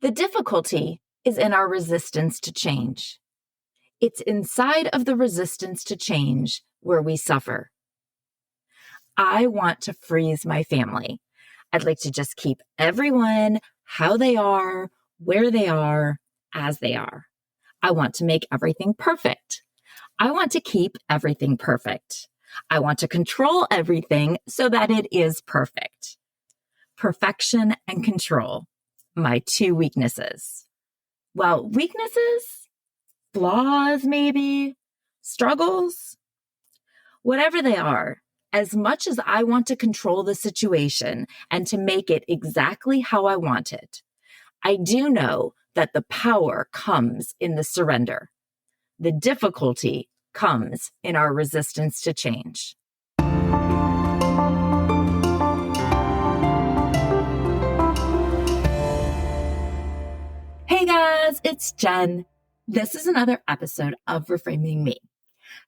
The difficulty is in our resistance to change. It's inside of the resistance to change where we suffer. I want to freeze my family. I'd like to just keep everyone how they are, where they are, as they are. I want to make everything perfect. I want to keep everything perfect. I want to control everything so that it is perfect. Perfection and control, my two weaknesses. Well, weaknesses, flaws maybe, struggles, whatever they are, as much as I want to control the situation and to make it exactly how I want it, I do know that the power comes in the surrender. The difficulty comes in our resistance to change. Hey guys, it's Jen. This is another episode of Reframing Me.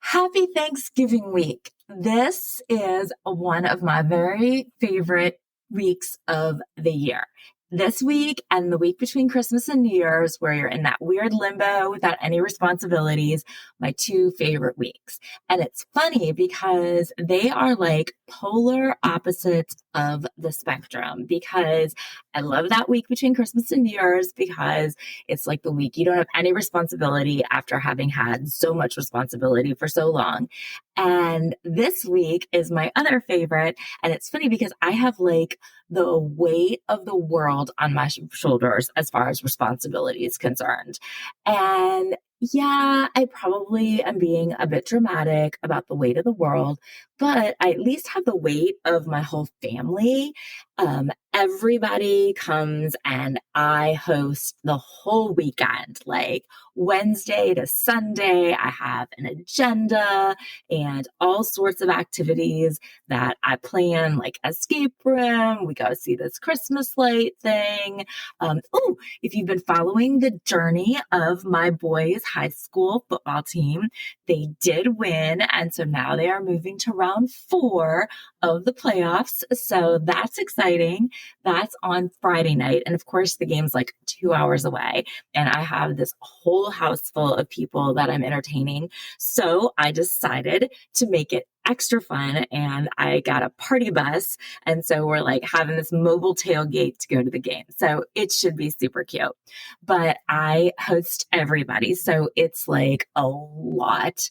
Happy Thanksgiving week. This is one of my very favorite weeks of the year. This week and the week between Christmas and New Year's, where you're in that weird limbo without any responsibilities, my two favorite weeks. And it's funny because they are like polar opposites of the spectrum, because I love that week between Christmas and New Year's because it's like the week you don't have any responsibility after having had so much responsibility for so long. And this week is my other favorite. And it's funny because I have like the weight of the world on my shoulders as far as responsibility is concerned. And yeah, I probably am being a bit dramatic about the weight of the world, but I at least have the weight of my whole family. Everybody comes and I host the whole weekend, like Wednesday to Sunday. I have an agenda and all sorts of activities that I plan, like escape room. We go see this Christmas light thing. If you've been following the journey of my boys' high school football team, they did win. And so now they are moving to round 4 of the playoffs. So that's exciting. That's on Friday night. And of course, the game's like 2 hours away. And I have this whole house full of people that I'm entertaining. So I decided to make it extra fun. And I got a party bus. And so we're like having this mobile tailgate to go to the game. So it should be super cute. But I host everybody. So it's like a lot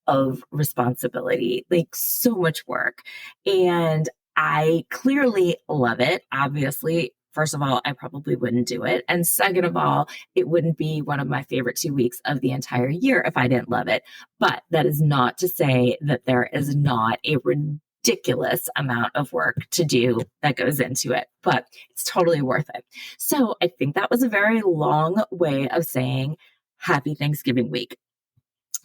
of responsibility, like so much work. And I clearly love it. Obviously, first of all, I probably wouldn't do it. And second of all, it wouldn't be one of my favorite 2 weeks of the entire year if I didn't love it. But that is not to say that there is not a ridiculous amount of work to do that goes into it, but it's totally worth it. So I think that was a very long way of saying Happy Thanksgiving week.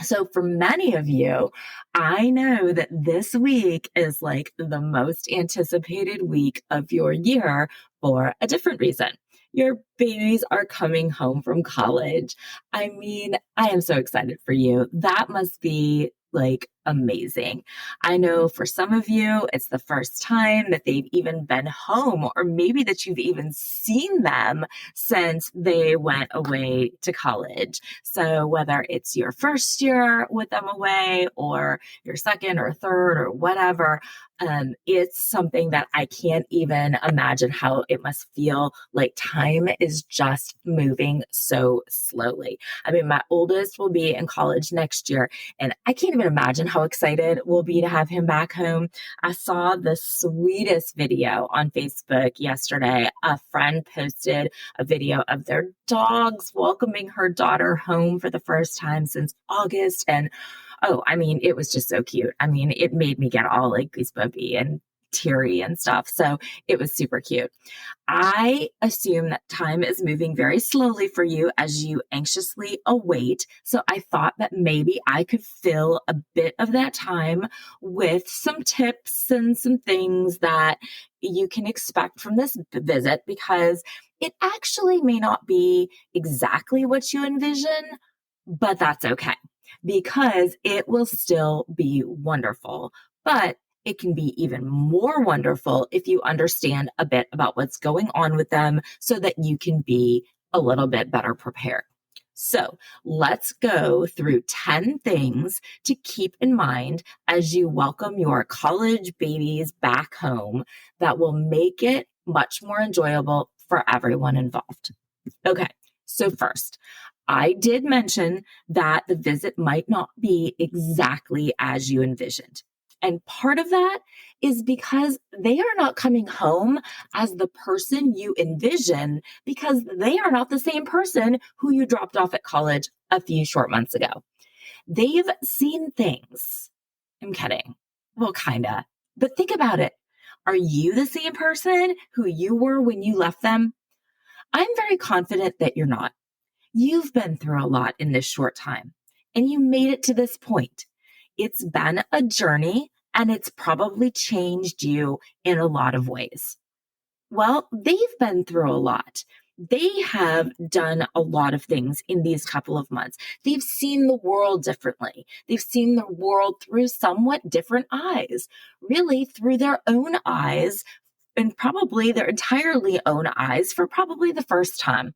So for many of you, I know that this week is like the most anticipated week of your year for a different reason. Your babies are coming home from college. I mean, I am so excited for you. That must be like amazing. I know for some of you, it's the first time that they've even been home, or maybe that you've even seen them since they went away to college. So whether it's your first year with them away or your second or third or whatever, it's something that I can't even imagine how it must feel like. Time is just moving so slowly. I mean, my oldest will be in college next year, and I can't even imagine how excited we'll be to have him back home. I saw the sweetest video on Facebook yesterday. A friend posted a video of their dogs welcoming her daughter home for the first time since August. And oh, I mean, it was just so cute. I mean, it made me get all like goosebumpy and teary and stuff. So it was super cute. I assume that time is moving very slowly for you as you anxiously await. So I thought that maybe I could fill a bit of that time with some tips and some things that you can expect from this visit, because it actually may not be exactly what you envision, but that's okay, because it will still be wonderful. But it can be even more wonderful if you understand a bit about what's going on with them so that you can be a little bit better prepared. So let's go through 10 things to keep in mind as you welcome your college babies back home that will make it much more enjoyable for everyone involved. Okay, so first, I did mention that the visit might not be exactly as you envisioned. And part of that is because they are not coming home as the person you envision, because they are not the same person who you dropped off at college a few short months ago. They've seen things. I'm kidding. Well, kinda. But think about it. Are you the same person who you were when you left them? I'm very confident that you're not. You've been through a lot in this short time, and you made it to this point. It's been a journey, and it's probably changed you in a lot of ways. Well, they've been through a lot. They have done a lot of things in these couple of months. They've seen the world differently. They've seen the world through somewhat different eyes, really through their own eyes, and probably their entirely own eyes for probably the first time.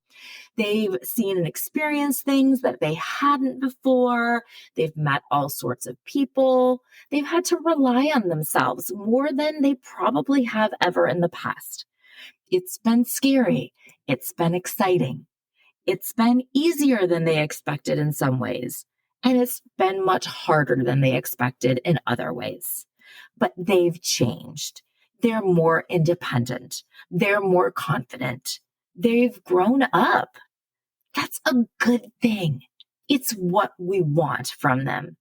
They've seen and experienced things that they hadn't before. They've met all sorts of people. They've had to rely on themselves more than they probably have ever in the past. It's been scary. It's been exciting. It's been easier than they expected in some ways. And it's been much harder than they expected in other ways. But they've changed. They're more independent. They're more confident. They've grown up. That's a good thing. It's what we want from them.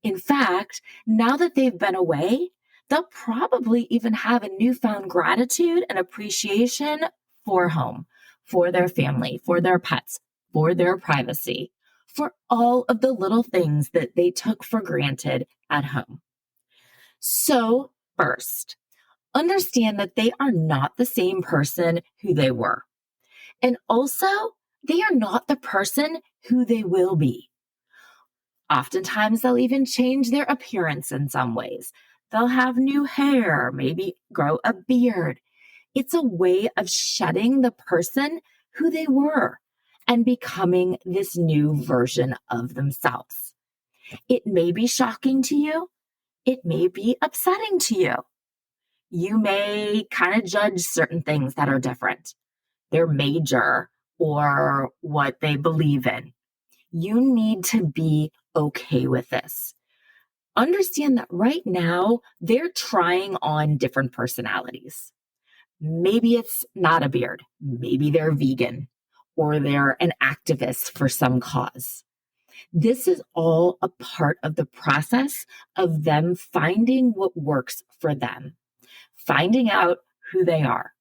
In fact, now that they've been away, they'll probably even have a newfound gratitude and appreciation for home, for their family, for their pets, for their privacy, for all of the little things that they took for granted at home. So, first, understand that they are not the same person who they were. And also, they are not the person who they will be. Oftentimes, they'll even change their appearance in some ways. They'll have new hair, maybe grow a beard. It's a way of shedding the person who they were and becoming this new version of themselves. It may be shocking to you. It may be upsetting to you. You may kind of judge certain things that are different, their major or what they believe in. You need to be okay with this. Understand that right now they're trying on different personalities. Maybe it's not a beard. Maybe they're vegan or they're an activist for some cause. This is all a part of the process of them finding what works for them, finding out who they are.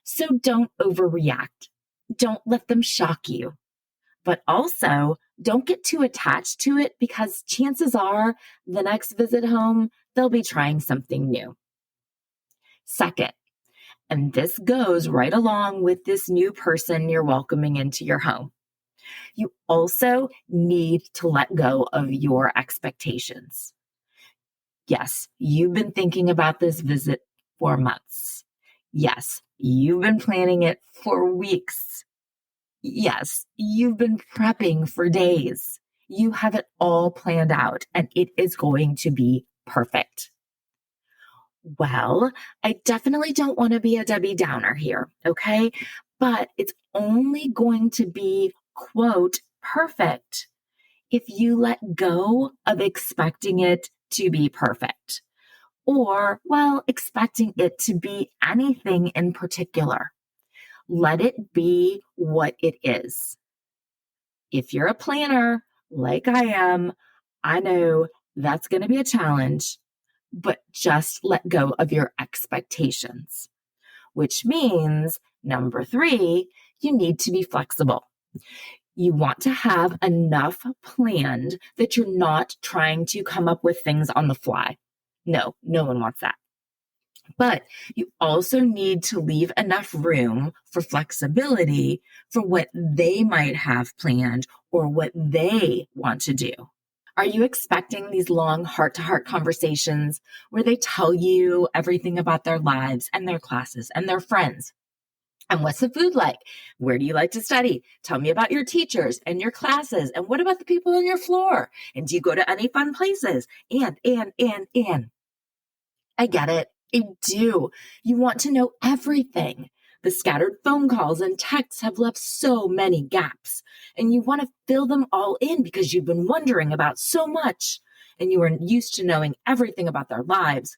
So don't overreact. Don't let them shock you. But also, don't get too attached to it, because chances are the next visit home, they'll be trying something new. Second, and this goes right along with this new person you're welcoming into your home, you also need to let go of your expectations. Yes, you've been thinking about this visit for months. Yes, you've been planning it for weeks. Yes, you've been prepping for days. You have it all planned out, and it is going to be perfect. Well, I definitely don't want to be a Debbie Downer here, okay? But it's only going to be, quote, perfect if you let go of expecting it to be perfect, or, well, expecting it to be anything in particular. Let it be what it is. If you're a planner like I am, I know that's going to be a challenge, but just let go of your expectations, which means number 3, you need to be flexible. You want to have enough planned that you're not trying to come up with things on the fly. No one wants that. But you also need to leave enough room for flexibility for what they might have planned or what they want to do. Are you expecting these long heart-to-heart conversations where they tell you everything about their lives and their classes and their friends? And what's the food like? Where do you like to study? Tell me about your teachers and your classes. And what about the people on your floor? And do you go to any fun places? And. I get it. I do. You want to know everything. The scattered phone calls and texts have left so many gaps, and you want to fill them all in because you've been wondering about so much, and you are used to knowing everything about their lives.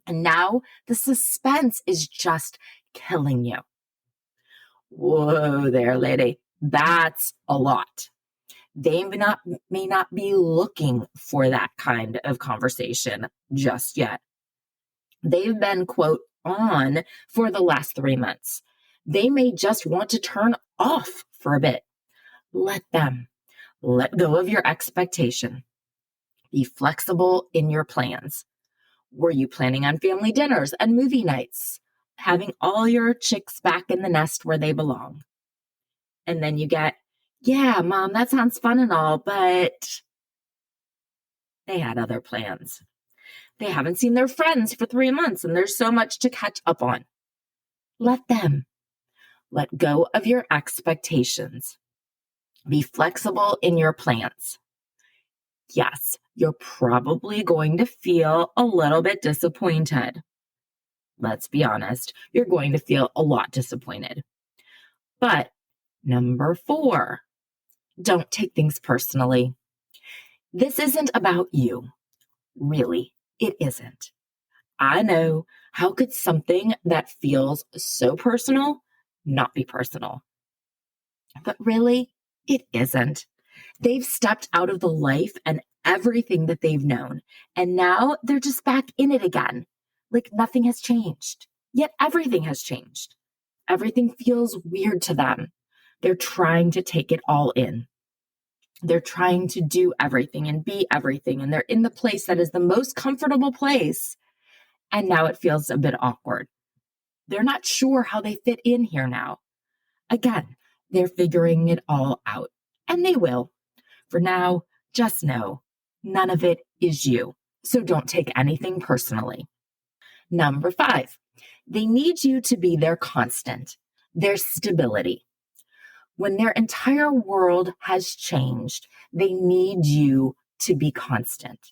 And now the suspense is just killing you. Whoa there, lady. That's a lot. They may not be looking for that kind of conversation just yet. They've been, quote, on for the last 3 months. They may just want to turn off for a bit. Let them. Let go of your expectation. Be flexible in your plans. Were you planning on family dinners and movie nights? Having all your chicks back in the nest where they belong? And then you get, yeah, Mom, that sounds fun and all, but they had other plans. They haven't seen their friends for 3 months and there's so much to catch up on. Let them. Let go of your expectations. Be flexible in your plans. Yes, you're probably going to feel a little bit disappointed. Let's be honest, you're going to feel a lot disappointed. But number 4, don't take things personally. This isn't about you. Really, it isn't. I know, how could something that feels so personal not be personal? But really, it isn't. They've stepped out of the life and everything that they've known, and now they're just back in it again, like nothing has changed. Yet everything has changed. Everything feels weird to them. They're trying to take it all in. They're trying to do everything and be everything, and they're in the place that is the most comfortable place. And now it feels a bit awkward. They're not sure how they fit in here now. Again, they're figuring it all out, and they will. For now, just know, none of it is you. So don't take anything personally. Number 5, they need you to be their constant, their stability. When their entire world has changed, they need you to be constant.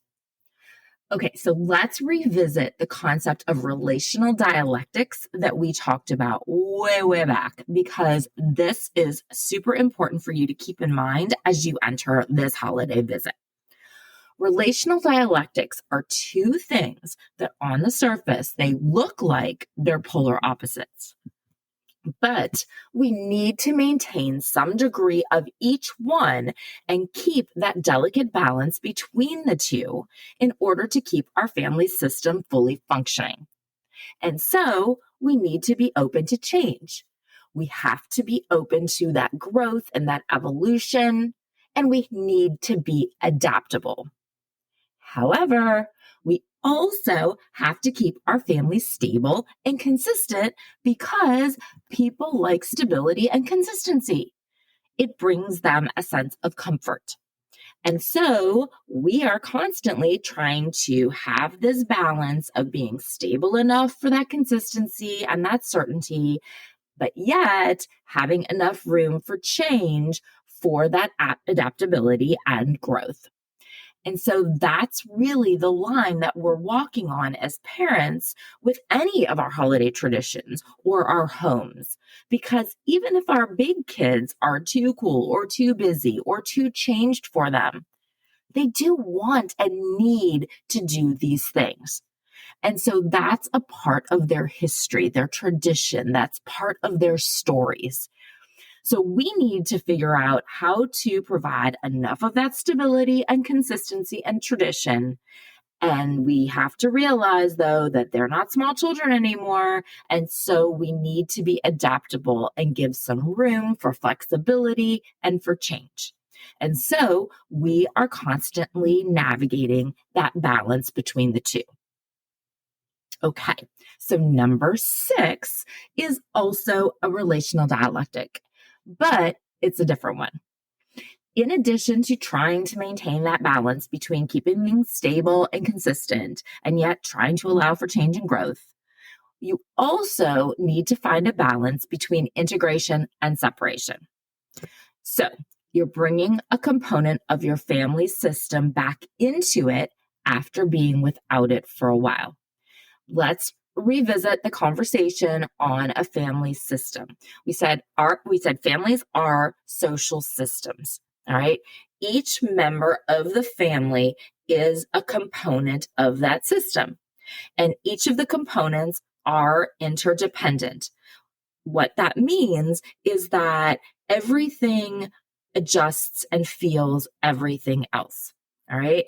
Okay, so let's revisit the concept of relational dialectics that we talked about way back, because this is super important for you to keep in mind as you enter this holiday visit. Relational dialectics are 2 things that on the surface, they look like they're polar opposites. But we need to maintain some degree of each one and keep that delicate balance between the 2 in order to keep our family system fully functioning. And so we need to be open to change. We have to be open to that growth and that evolution, and we need to be adaptable. However, we also have to keep our family stable and consistent because people like stability and consistency. It brings them a sense of comfort. And so we are constantly trying to have this balance of being stable enough for that consistency and that certainty, but yet having enough room for change for that adaptability and growth. And so that's really the line that we're walking on as parents with any of our holiday traditions or our homes. Because even if our big kids are too cool or too busy or too changed for them, they do want and need to do these things. And so that's a part of their history, their tradition. That's part of their stories. So we need to figure out how to provide enough of that stability and consistency and tradition. And we have to realize, though, that they're not small children anymore. And so we need to be adaptable and give some room for flexibility and for change. And so we are constantly navigating that balance between the 2. Okay, so number 6 is also a relational dialectic, but it's a different one. In addition to trying to maintain that balance between keeping things stable and consistent, and yet trying to allow for change and growth, You also need to find a balance between integration and separation. So you're bringing a component of your family system back into it after being without it for a while. Let's revisit the conversation on a family system. We said families are social systems. All right. Each member of the family is a component of that system, and each of the components are interdependent. What that means is that everything adjusts and feels everything else. All right.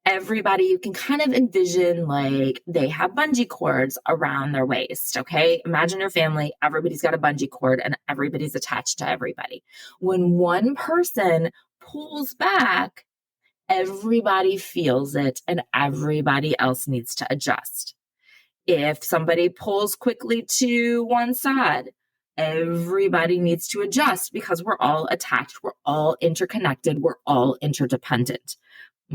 Everybody, you can kind of envision like they have bungee cords around their waist. Okay. Imagine your family, everybody's got a bungee cord and everybody's attached to everybody. When one person pulls back, everybody feels it and everybody else needs to adjust. If somebody pulls quickly to one side, everybody needs to adjust because we're all attached, we're all interconnected, we're all interdependent.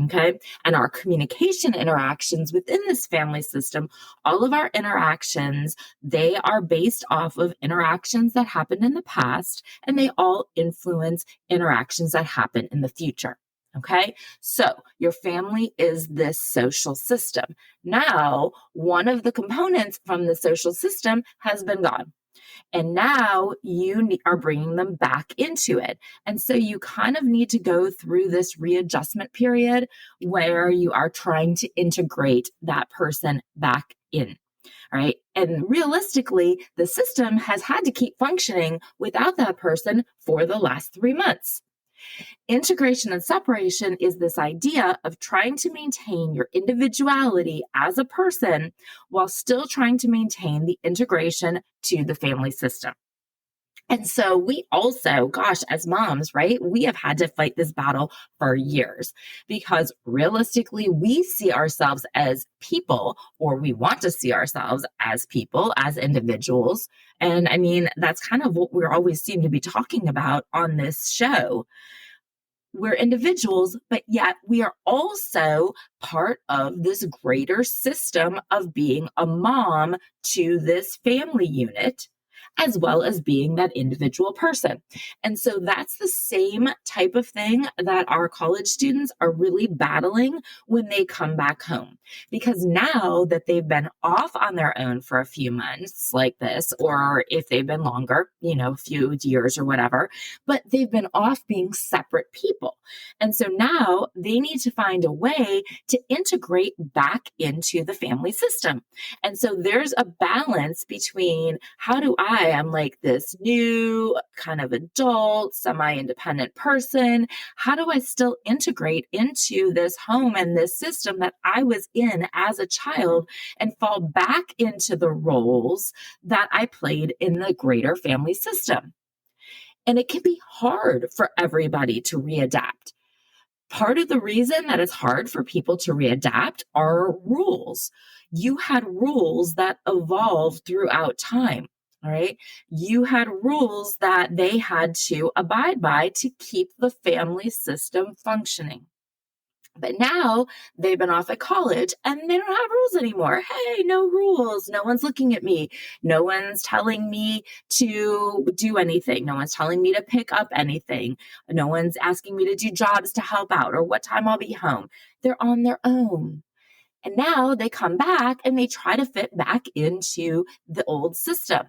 Okay. And our communication interactions within this family system, all of our interactions, they are based off of interactions that happened in the past, and they all influence interactions that happen in the future. Okay. So your family is this social system. Now, one of the components from the social system has been gone. And now you are bringing them back into it. And so you kind of need to go through this readjustment period where you are trying to integrate that person back in. All right. And realistically, the system has had to keep functioning without that person for the last 3 months. Integration and separation is this idea of trying to maintain your individuality as a person while still trying to maintain the integration to the family system. And so we also, gosh, as moms, right, we have had to fight this battle for years because realistically, we see ourselves as people, or we want to see ourselves as people, as individuals. And I mean, that's kind of what we always seem to be talking about on this show. We're individuals, but yet we are also part of this greater system of being a mom to this family unit, as well as being that individual person. And so that's the same type of thing that our college students are really battling when they come back home. Because now that they've been off on their own for a few months like this, or if they've been longer, a few years or whatever, but they've been off being separate people. And so now they need to find a way to integrate back into the family system. And so there's a balance between I'm like this new kind of adult, semi-independent person. How do I still integrate into this home and this system that I was in as a child and fall back into the roles that I played in the greater family system? And it can be hard for everybody to readapt. Part of the reason that it's hard for people to readapt are rules. You had rules that evolved throughout time. All right. You had rules that they had to abide by to keep the family system functioning. But now they've been off at college and they don't have rules anymore. Hey, no rules. No one's looking at me. No one's telling me to do anything. No one's telling me to pick up anything. No one's asking me to do jobs to help out or what time I'll be home. They're on their own. And now they come back and they try to fit back into the old system.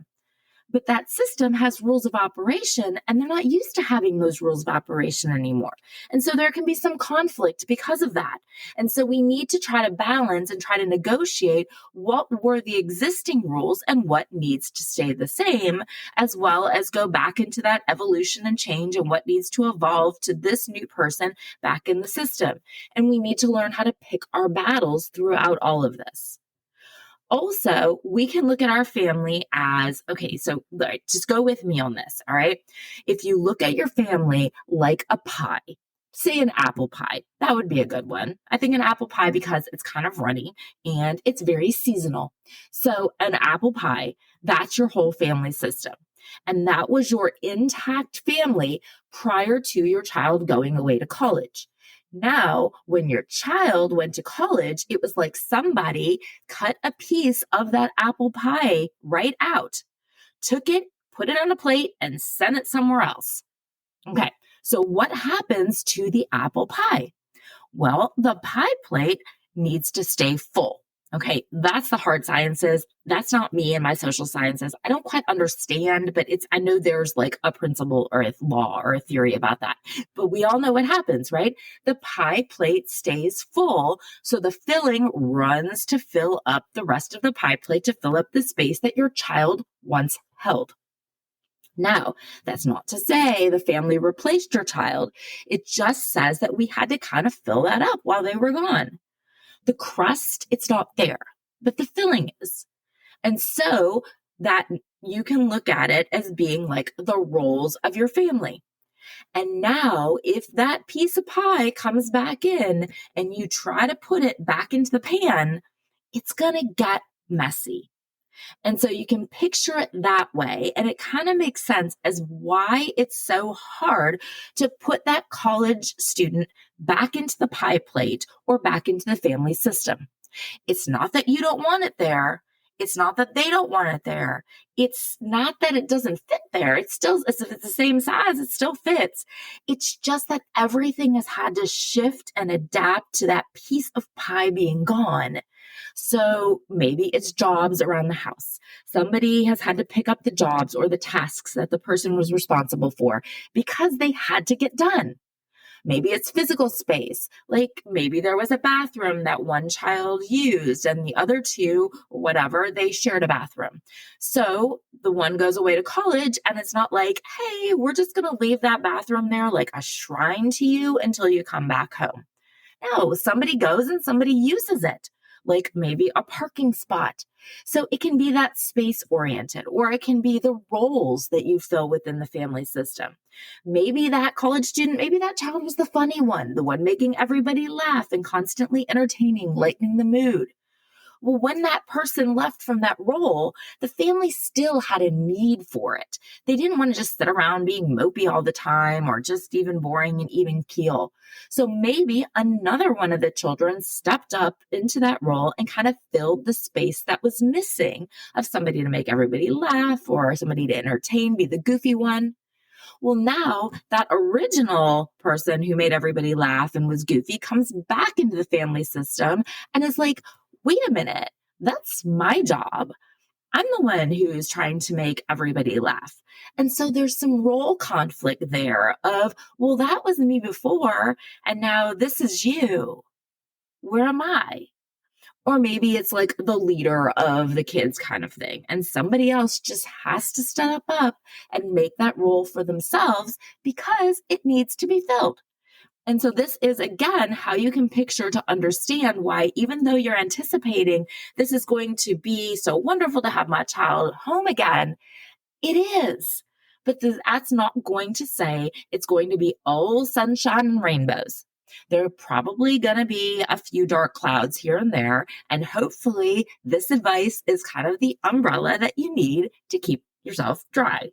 But that system has rules of operation, and they're not used to having those rules of operation anymore. And so there can be some conflict because of that. And so we need to try to balance and try to negotiate what were the existing rules and what needs to stay the same, as well as go back into that evolution and change and what needs to evolve to this new person back in the system. And we need to learn how to pick our battles throughout all of this. Also, we can look at our family as, okay, so just go with me on this, all right? If you look at your family like a pie, say an apple pie, that would be a good one. I think an apple pie because it's kind of runny and it's very seasonal. So an apple pie, that's your whole family system. And that was your intact family prior to your child going away to college. Now, when your child went to college, it was like somebody cut a piece of that apple pie right out, took it, put it on a plate, and sent it somewhere else. Okay, so what happens to the apple pie? Well, the pie plate needs to stay full. Okay, that's the hard sciences. That's not me and my social sciences. I don't quite understand, but I know there's like a principle or a law or a theory about that. But we all know what happens, right? The pie plate stays full. So the filling runs to fill up the rest of the pie plate to fill up the space that your child once held. Now, that's not to say the family replaced your child. It just says that we had to kind of fill that up while they were gone. The crust, it's not there, but the filling is. And so that you can look at it as being like the roles of your family. And now, if that piece of pie comes back in and you try to put it back into the pan, it's going to get messy. And so you can picture it that way. And it kind of makes sense as why it's so hard to put that college student back into the pie plate or back into the family system. It's not that you don't want it there. It's not that they don't want it there. It's not that it doesn't fit there. It's still, if it's the same size, it still fits. It's just that everything has had to shift and adapt to that piece of pie being gone. So maybe it's jobs around the house. Somebody has had to pick up the jobs or the tasks that the person was responsible for because they had to get done. Maybe it's physical space. Like maybe there was a bathroom that one child used and the other two, whatever, they shared a bathroom. So the one goes away to college and it's not like, hey, we're just going to leave that bathroom there like a shrine to you until you come back home. No, somebody goes and somebody uses it, like maybe a parking spot. So it can be that space oriented, or it can be the roles that you fill within the family system. Maybe that college student, maybe that child was the funny one, the one making everybody laugh and constantly entertaining, lightening the mood. Well, when that person left from that role, the family still had a need for it. They didn't want to just sit around being mopey all the time or just even boring and even keel. So maybe another one of the children stepped up into that role and kind of filled the space that was missing of somebody to make everybody laugh or somebody to entertain, be the goofy one. Well, now that original person who made everybody laugh and was goofy comes back into the family system and is like, wait a minute, that's my job. I'm the one who's trying to make everybody laugh. And so there's some role conflict there of, well, that was me before, and now this is you. Where am I? Or maybe it's like the leader of the kids kind of thing. And somebody else just has to step up and make that role for themselves because it needs to be filled. And so this is, again, how you can picture to understand why, even though you're anticipating this is going to be so wonderful to have my child home again, it is. But that's not going to say it's going to be all sunshine and rainbows. There are probably going to be a few dark clouds here and there. And hopefully this advice is kind of the umbrella that you need to keep yourself dry.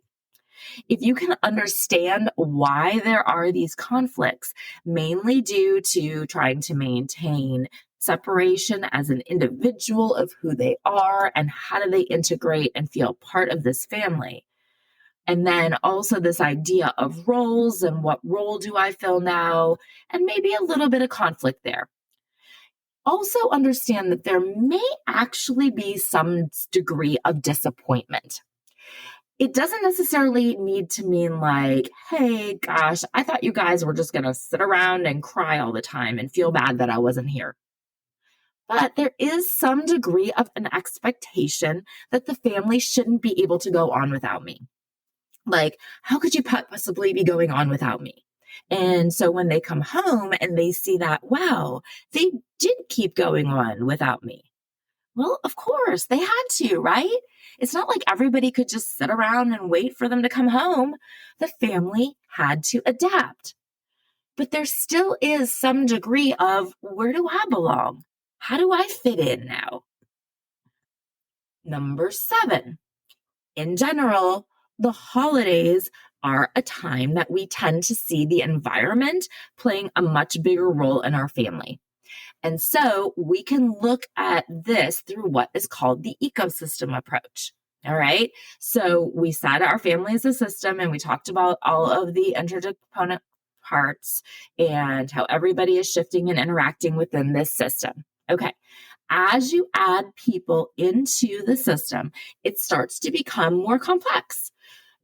If you can understand why there are these conflicts, mainly due to trying to maintain separation as an individual of who they are and how do they integrate and feel part of this family. And then also this idea of roles and what role do I fill now, and maybe a little bit of conflict there. Also understand that there may actually be some degree of disappointment. It doesn't necessarily need to mean like, hey, gosh, I thought you guys were just going to sit around and cry all the time and feel bad that I wasn't here. But there is some degree of an expectation that the family shouldn't be able to go on without me. Like, how could you possibly be going on without me? And so when they come home and they see that, wow, they did keep going on without me. Well, of course, they had to, right? It's not like everybody could just sit around and wait for them to come home. The family had to adapt. But there still is some degree of, where do I belong? How do I fit in now? Number 7, in general, the holidays are a time that we tend to see the environment playing a much bigger role in our family. And so we can look at this through what is called the ecosystem approach. All right. So we said our family is a system, and we talked about all of the interdependent parts and how everybody is shifting and interacting within this system. Okay. As you add people into the system, it starts to become more complex.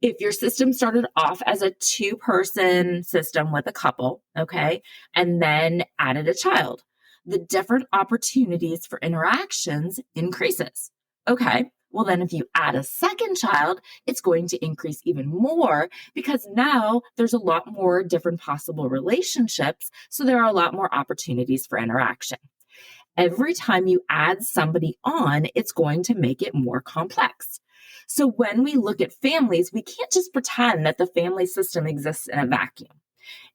If your system started off as a 2-person system with a couple, okay, and then added a child, the different opportunities for interactions increases. Okay, well then if you add a second child, it's going to increase even more because now there's a lot more different possible relationships. So there are a lot more opportunities for interaction. Every time you add somebody on, it's going to make it more complex. So when we look at families, we can't just pretend that the family system exists in a vacuum.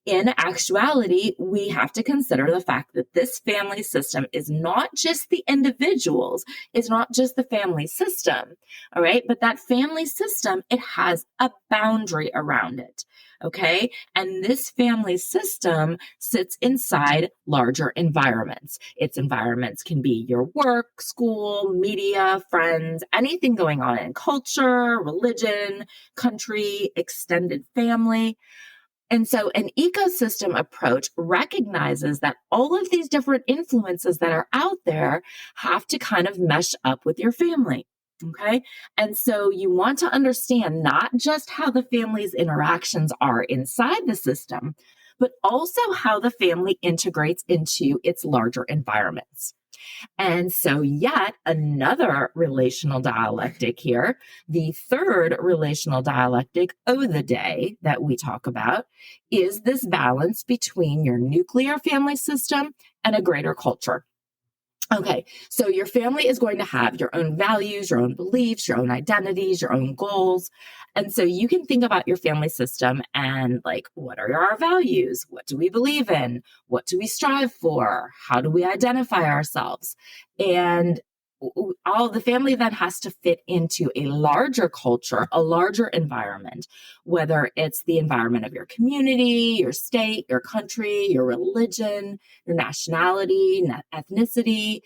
In actuality, we have to consider the fact that this family system is not just the individuals, it's not just the family system, all right? But that family system, it has a boundary around it, okay? And this family system sits inside larger environments. Its environments can be your work, school, media, friends, anything going on in culture, religion, country, extended family. And so an ecosystem approach recognizes that all of these different influences that are out there have to kind of mesh up with your family. Okay. And so you want to understand not just how the family's interactions are inside the system, but also how the family integrates into its larger environments. And so yet another relational dialectic here, the third relational dialectic of the day that we talk about is this balance between your nuclear family system and a greater culture. Okay, so your family is going to have your own values, your own beliefs, your own identities, your own goals. And so you can think about your family system and like, what are our values? What do we believe in? What do we strive for? How do we identify ourselves? And all the family then has to fit into a larger culture, a larger environment, whether it's the environment of your community, your state, your country, your religion, your nationality, ethnicity.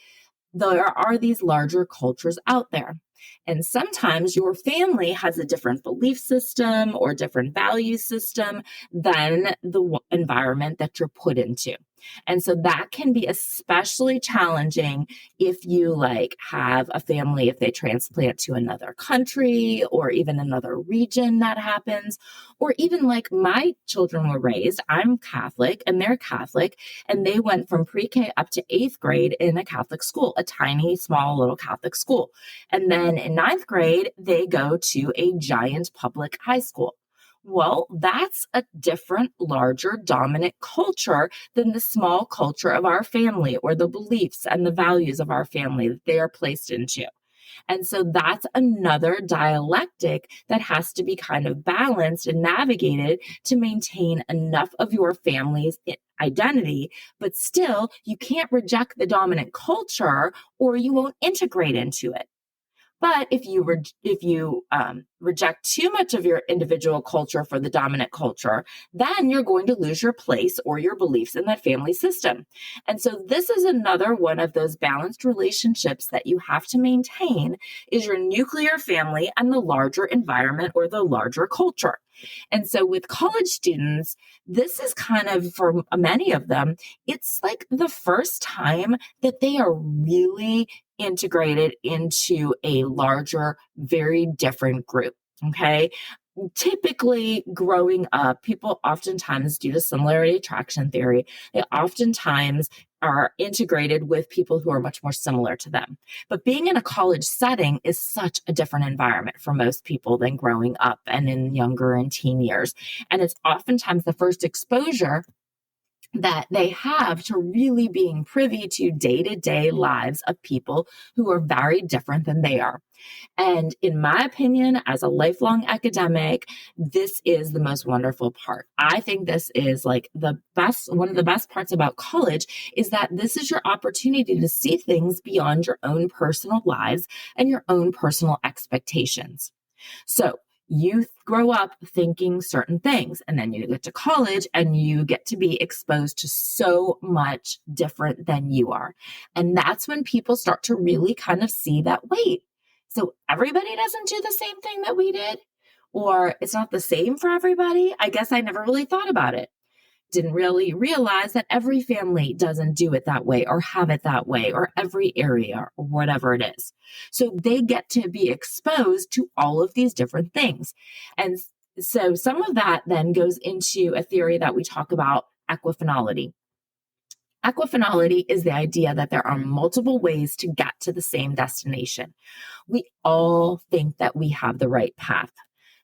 There are these larger cultures out there. And sometimes your family has a different belief system or different value system than the environment that you're put into. And so that can be especially challenging if you like have a family, if they transplant to another country or even another region that happens, or even like my children were raised, I'm Catholic and they're Catholic, and they went from pre-K up to 8th grade in a Catholic school, a tiny, small little Catholic school. And then in 9th grade, they go to a giant public high school. Well, that's a different, larger, dominant culture than the small culture of our family or the beliefs and the values of our family that they are placed into. And so that's another dialectic that has to be kind of balanced and navigated to maintain enough of your family's identity, but still you can't reject the dominant culture or you won't integrate into it. But if you reject too much of your individual culture for the dominant culture, then you're going to lose your place or your beliefs in that family system. And so this is another one of those balanced relationships that you have to maintain is your nuclear family and the larger environment or the larger culture. And so with college students, this is kind of, for many of them, it's like the first time that they are really integrated into a larger, very different group. Okay. Typically, growing up, people oftentimes, due to similarity attraction theory, they oftentimes are integrated with people who are much more similar to them. But being in a college setting is such a different environment for most people than growing up and in younger and teen years. And it's oftentimes the first exposure that they have to really being privy to day-to-day lives of people who are very different than they are. And in my opinion, as a lifelong academic, this is the most wonderful part. I think this is like the best, one of the best parts about college is that this is your opportunity to see things beyond your own personal lives and your own personal expectations. So You grow up thinking certain things, and then you get to college and you get to be exposed to so much different than you are. And that's when people start to really kind of see that, wait, so everybody doesn't do the same thing that we did? Or it's not the same for everybody? I guess I never really thought about it. Didn't really realize that every family doesn't do it that way or have it that way, or every area or whatever it is. So they get to be exposed to all of these different things. And so some of that then goes into a theory that we talk about, equiphenolity. Equiphenolity is the idea that there are multiple ways to get to the same destination. We all think that we have the right path.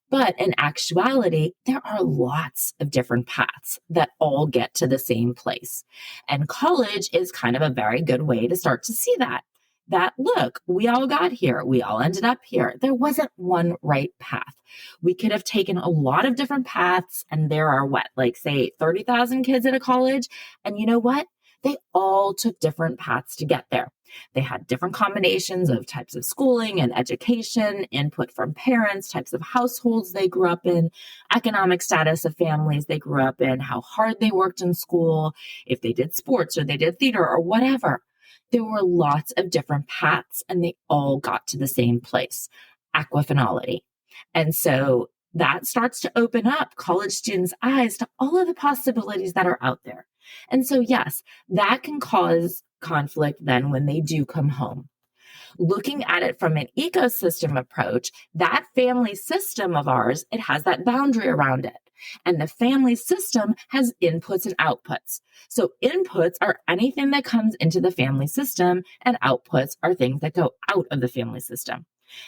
But in actuality, there are lots of different paths that all get to the same place. And college is kind of a very good way to start to see that. That look, we all got here. We all ended up here. There wasn't one right path. We could have taken a lot of different paths, and there are like say 30,000 kids at a college. And you know what? They all took different paths to get there. They had different combinations of types of schooling and education, input from parents, types of households they grew up in, economic status of families they grew up in, how hard they worked in school, if they did sports or they did theater or whatever. There were lots of different paths, and they all got to the same place, equiphenolity. And so that starts to open up college students' eyes to all of the possibilities that are out there. And so, yes, that can cause conflict then when they do come home. Looking at it from an ecosystem approach, that family system of ours, it has that boundary around it. And the family system has inputs and outputs. So inputs are anything that comes into the family system, and outputs are things that go out of the family system.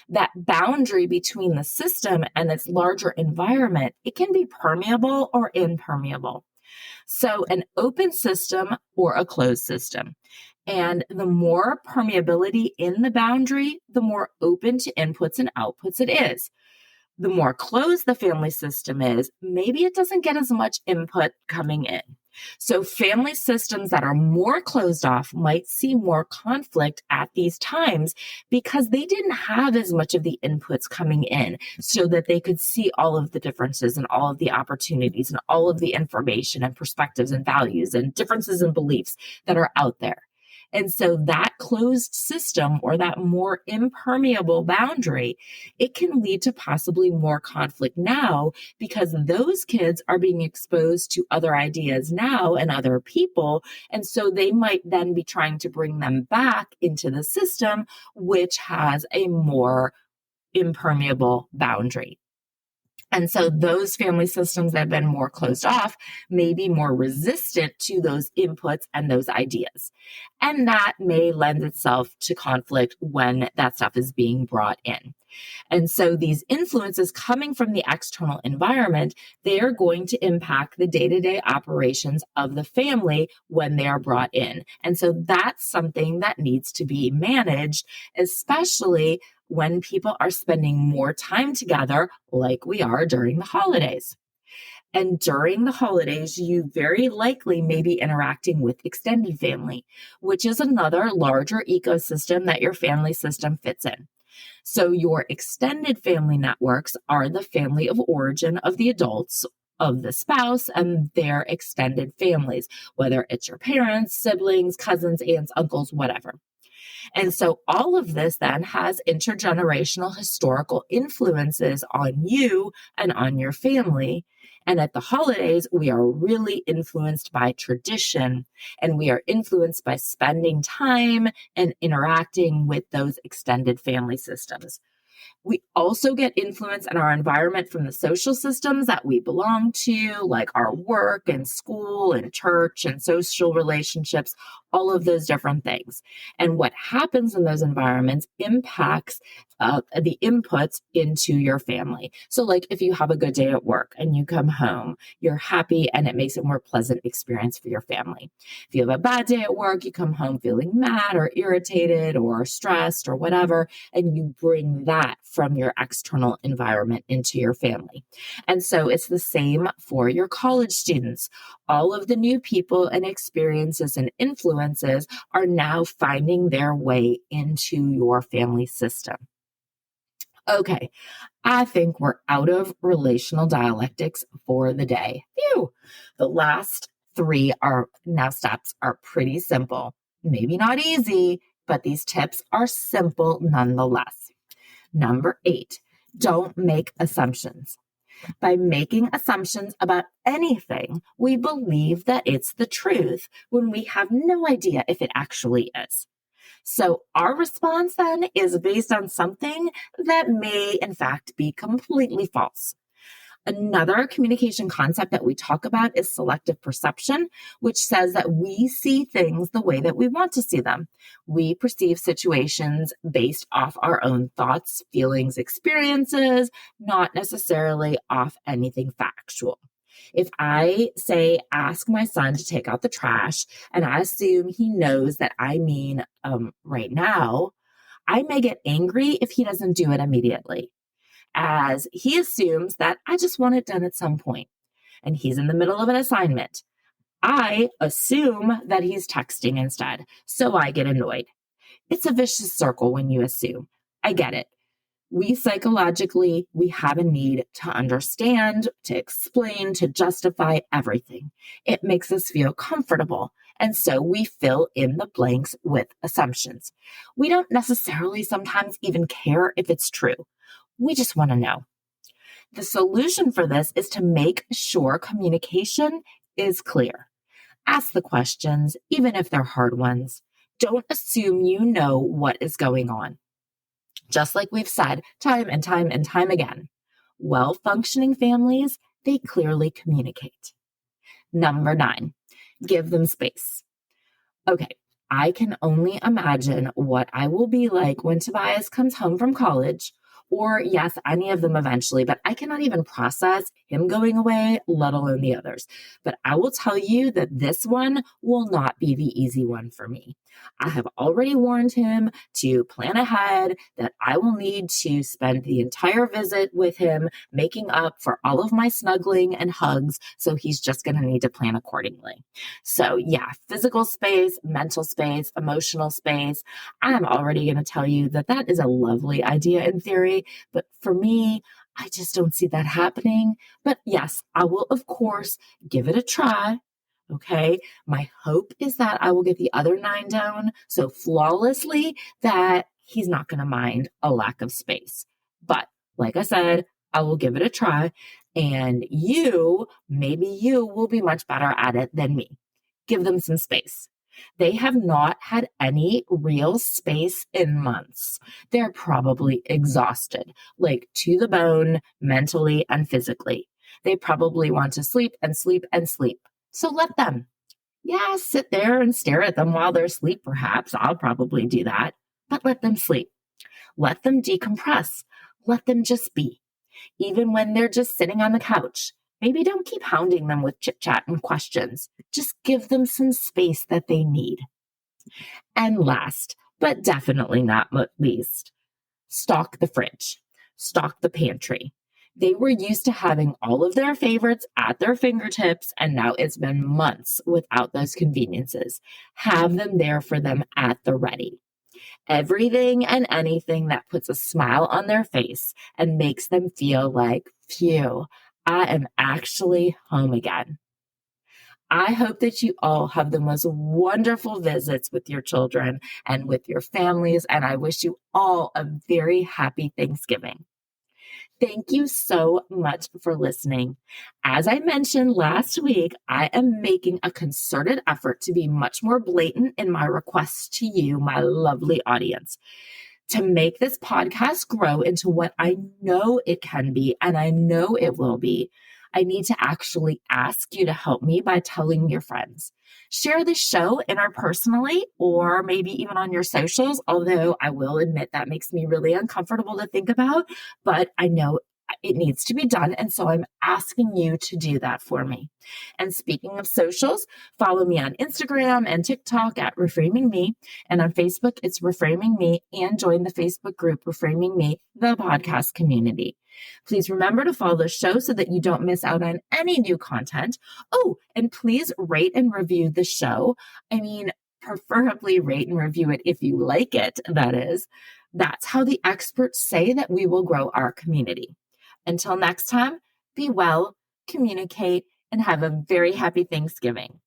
That boundary between the system and its larger environment, it can be permeable or impermeable. So an open system or a closed system. And the more permeability in the boundary, the more open to inputs and outputs it is. The more closed the family system is, maybe it doesn't get as much input coming in. So family systems that are more closed off might see more conflict at these times because they didn't have as much of the inputs coming in so that they could see all of the differences and all of the opportunities and all of the information and perspectives and values and differences in beliefs that are out there. And so that closed system or that more impermeable boundary, it can lead to possibly more conflict now because those kids are being exposed to other ideas now and other people. And so they might then be trying to bring them back into the system, which has a more impermeable boundary. And so those family systems that have been more closed off may be more resistant to those inputs and those ideas. And that may lend itself to conflict when that stuff is being brought in. And so these influences coming from the external environment, they are going to impact the day-to-day operations of the family when they are brought in. And so that's something that needs to be managed, especially when people are spending more time together like we are during the holidays. And during the holidays, you very likely may be interacting with extended family, which is another larger ecosystem that your family system fits in. So your extended family networks are the family of origin of the adults, of the spouse and their extended families, whether it's your parents, siblings, cousins, aunts, uncles, whatever. And so all of this then has intergenerational historical influences on you and on your family. And at the holidays, we are really influenced by tradition, and we are influenced by spending time and interacting with those extended family systems. We also get influence in our environment from the social systems that we belong to, like our work and school and church and social relationships, all of those different things. And what happens in those environments impacts the inputs into your family. So like if you have a good day at work and you come home, you're happy and it makes it a more pleasant experience for your family. If you have a bad day at work, you come home feeling mad or irritated or stressed or whatever, and you bring that from your external environment into your family. And so it's the same for your college students. All of the new people and experiences and influences are now finding their way into your family system. Okay, I think we're out of relational dialectics for the day. Phew. The last three are now steps are pretty simple. Maybe not easy, but these tips are simple nonetheless. Number 8, don't make assumptions. By making assumptions about anything, we believe that it's the truth when we have no idea if it actually is. So our response then is based on something that may in fact be completely false. Another communication concept that we talk about is selective perception, which says that we see things the way that we want to see them. We perceive situations based off our own thoughts, feelings, experiences, not necessarily off anything factual. If I say, ask my son to take out the trash, and I assume he knows that I mean right now, I may get angry if he doesn't do it immediately, as he assumes that I just want it done at some point, and he's in the middle of an assignment. I assume that he's texting instead, so I get annoyed. It's a vicious circle when you assume. I get it. We psychologically, we have a need to understand, to explain, to justify everything. It makes us feel comfortable. And so we fill in the blanks with assumptions. We don't necessarily sometimes even care if it's true. We just want to know. The solution for this is to make sure communication is clear. Ask the questions, even if they're hard ones. Don't assume you know what is going on. Just like we've said time and time and time again, well-functioning families, they clearly communicate. Number 9, give them space. Okay, I can only imagine what I will be like when Tobias comes home from college, or yes, any of them eventually, but I cannot even process him going away, let alone the others. But I will tell you that this one will not be the easy one for me. I have already warned him to plan ahead, that I will need to spend the entire visit with him, making up for all of my snuggling and hugs. So he's just going to need to plan accordingly. So yeah, physical space, mental space, emotional space. I'm already going to tell you that that is a lovely idea in theory, but for me, I just don't see that happening. But yes, I will, of course, give it a try. Okay. My hope is that I will get the other 9 down so flawlessly that he's not going to mind a lack of space. But like I said, I will give it a try, and maybe you will be much better at it than me. Give them some space. They have not had any real space in months. They're probably exhausted, like to the bone, mentally and physically. They probably want to sleep and sleep and sleep. So let them. Yeah, sit there and stare at them while they're asleep, perhaps. I'll probably do that. But let them sleep. Let them decompress. Let them just be. Even when they're just sitting on the couch. Maybe don't keep hounding them with chit chat and questions. Just give them some space that they need. And last, but definitely not least, stock the fridge, stock the pantry. They were used to having all of their favorites at their fingertips, and now it's been months without those conveniences. Have them there for them at the ready. Everything and anything that puts a smile on their face and makes them feel like, phew, I am actually home again. I hope that you all have the most wonderful visits with your children and with your families, and I wish you all a very happy Thanksgiving. Thank you so much for listening. As I mentioned last week, I am making a concerted effort to be much more blatant in my requests to you, my lovely audience, to make this podcast grow into what I know it can be, and I know it will be. I need to actually ask you to help me by telling your friends. Share the show interpersonally or maybe even on your socials, although I will admit that makes me really uncomfortable to think about, but I know it needs to be done. And so I'm asking you to do that for me. And speaking of socials, follow me on Instagram and TikTok at Reframing Me. And on Facebook, it's Reframing Me, and join the Facebook group Reframing Me, the podcast community. Please remember to follow the show so that you don't miss out on any new content. Oh, and please rate and review the show. I mean, preferably rate and review it if you like it, that is. That's how the experts say that we will grow our community. Until next time, be well, communicate, and have a very happy Thanksgiving.